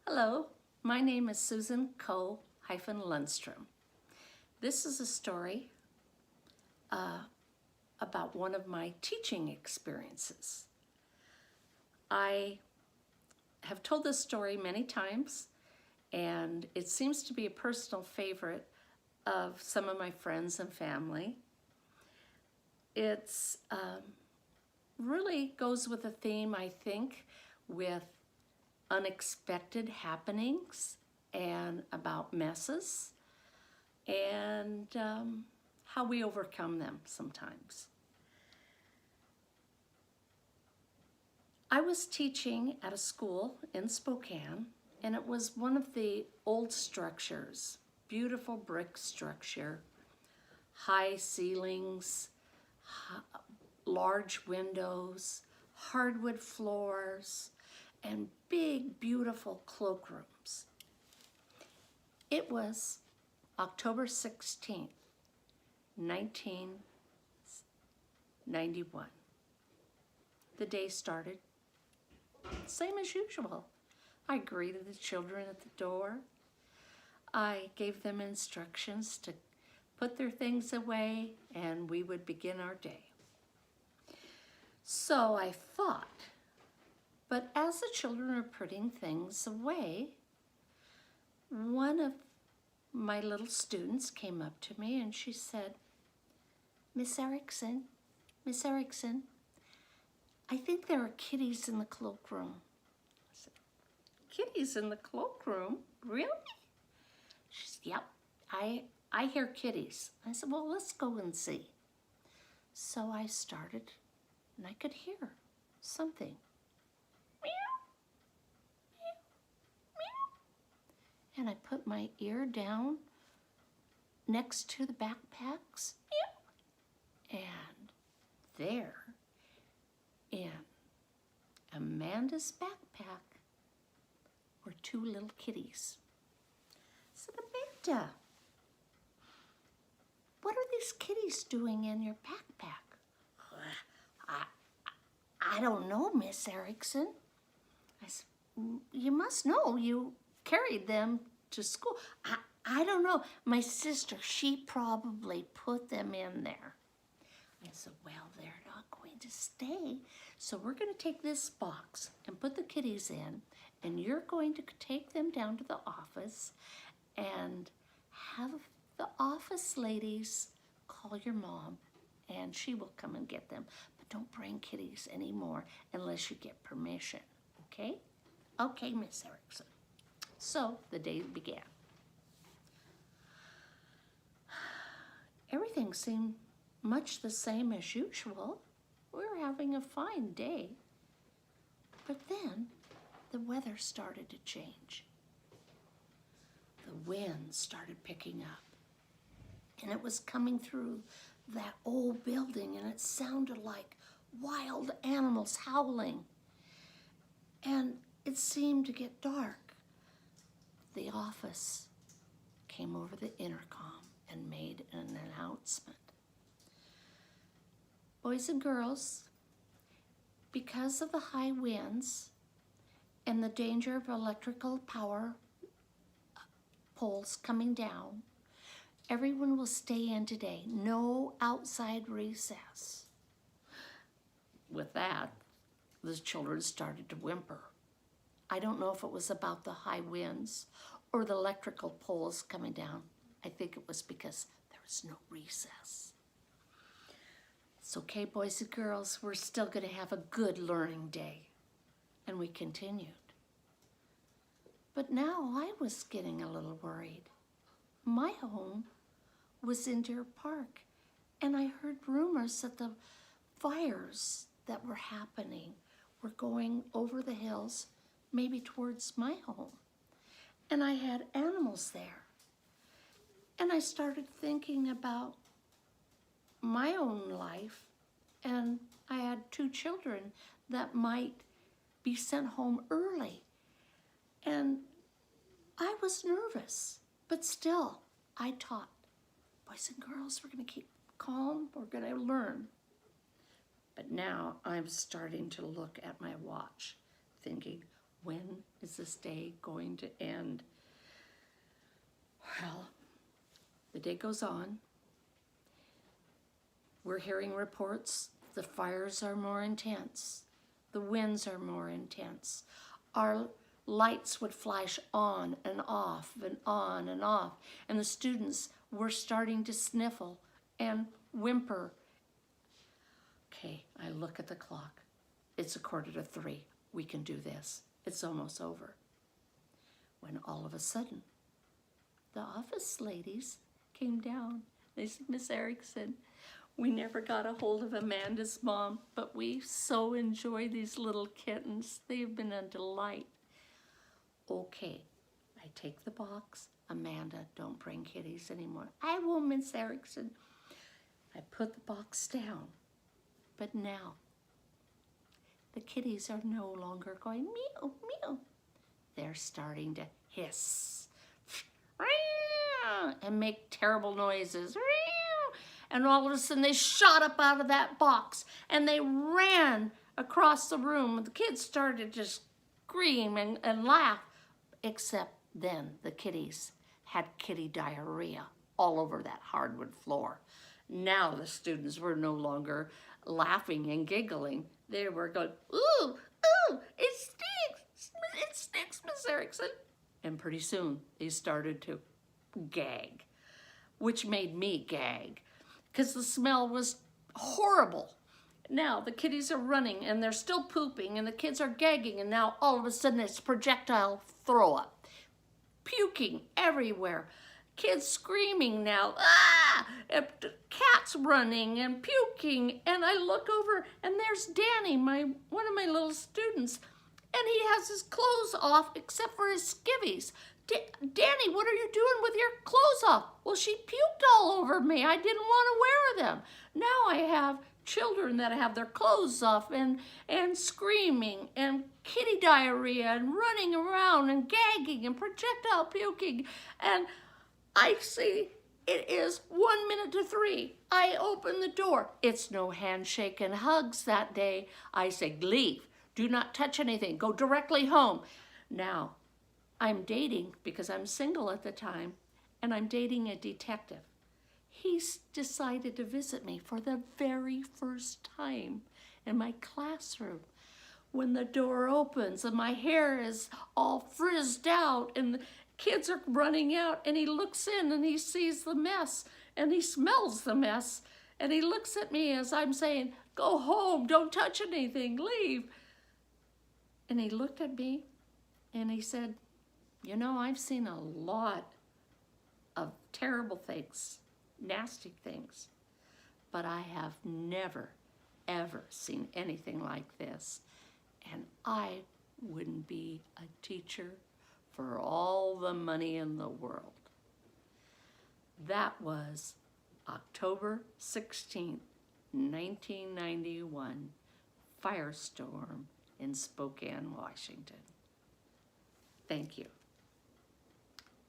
Hello, my name is Susan Lundstrom. This is a story about one of my teaching experiences. I have told this story many times, and it seems to be a personal favorite of some of my friends and family. It's really goes with a theme, I think, with unexpected happenings and about messes and how we overcome them sometimes. I was teaching at a school in Spokane, and it was one of the old structures, beautiful brick structure, high ceilings, large windows, hardwood floors, and big, beautiful cloakrooms. It was October 16th, 1991. The day started same as usual. I greeted the children at the door. I gave them instructions to put their things away, and we would begin our day. So I thought, but as the children were putting things away, one of my little students came up to me and she said, Miss Erickson, I think there are kitties in the cloakroom. I said, kitties in the cloakroom? Really? She said, yep, I hear kitties. I said, well, let's go and see. So I started, and I could hear something. And I put my ear down next to the backpacks. And there, in Amanda's backpack, were two little kitties. I said, Amanda, what are these kitties doing in your backpack? I don't know, Miss Erickson. I said, you must know. You carried them to school. I don't know. My sister, she probably put them in there. I said, well, they're not going to stay. So we're going to take this box and put the kitties in, and you're going to take them down to the office and have the office ladies call your mom, and she will come and get them. But don't bring kitties anymore unless you get permission, okay? Okay, Miss Erickson. So the day began. Everything seemed much the same as usual. We were having a fine day. But then the weather started to change. The wind started picking up. And it was coming through that old building, and it sounded like wild animals howling. And it seemed to get dark. The office came over the intercom and made an announcement. Boys and girls, because of the high winds and the danger of electrical power poles coming down, everyone will stay in today. No outside recess. With that, the children started to whimper. I don't know if it was about the high winds or the electrical poles coming down. I think it was because there was no recess. It's okay, boys and girls, we're still going to have a good learning day. And we continued. But now I was getting a little worried. My home was in Deer Park, and I heard rumors that the fires that were happening were going over the hills, maybe towards my home. And I had animals there. And I started thinking about my own life, and I had two children that might be sent home early. And I was nervous, but still I taught. Boys and girls, we're going to keep calm, we're going to learn. But now I'm starting to look at my watch, thinking, when is this day going to end? Well, the day goes on. We're hearing reports. The fires are more intense. The winds are more intense. Our lights would flash on and off and on and off. And the students were starting to sniffle and whimper. Okay, I look at the clock. It's 2:45. We can do this. It's almost over. When all of a sudden, the office ladies came down. They said, Miss Erickson, we never got a hold of Amanda's mom, but we so enjoy these little kittens. They've been a delight. Okay, I take the box. Amanda, don't bring kitties anymore. I will, Miss Erickson. I put the box down. But now, the kitties are no longer going meow, meow. They're starting to hiss and make terrible noises. And all of a sudden, they shot up out of that box and they ran across the room. The kids started to scream and laugh, except then the kitties had kitty diarrhea all over that hardwood floor. Now the students were no longer laughing and giggling. They were going, ooh, ooh, it stinks, Miss Erickson. And pretty soon they started to gag, which made me gag because the smell was horrible. Now the kitties are running and they're still pooping and the kids are gagging, and now all of a sudden it's projectile throw up, puking everywhere. Kids screaming now, ah! And cats running and puking, and I look over and there's Danny, one of my little students, and he has his clothes off except for his skivvies. Danny, what are you doing with your clothes off? Well, she puked all over me. I didn't want to wear them. Now I have children that have their clothes off and screaming and kitty diarrhea and running around and gagging and projectile puking. And I see it is 2:01. I open the door. It's no handshake and hugs that day. I say, leave. Do not touch anything. Go directly home. Now, I'm dating, because I'm single at the time, and I'm dating a detective. He's decided to visit me for the very first time in my classroom. When the door opens and my hair is all frizzed out and the kids are running out, and he looks in and he sees the mess and he smells the mess, and he looks at me as I'm saying, go home, don't touch anything, leave. And he looked at me and he said, you know, I've seen a lot of terrible things, nasty things, but I have never, ever seen anything like this. And I wouldn't be a teacher for all the money in the world. That was October 16th, 1991, firestorm in Spokane, Washington. Thank you.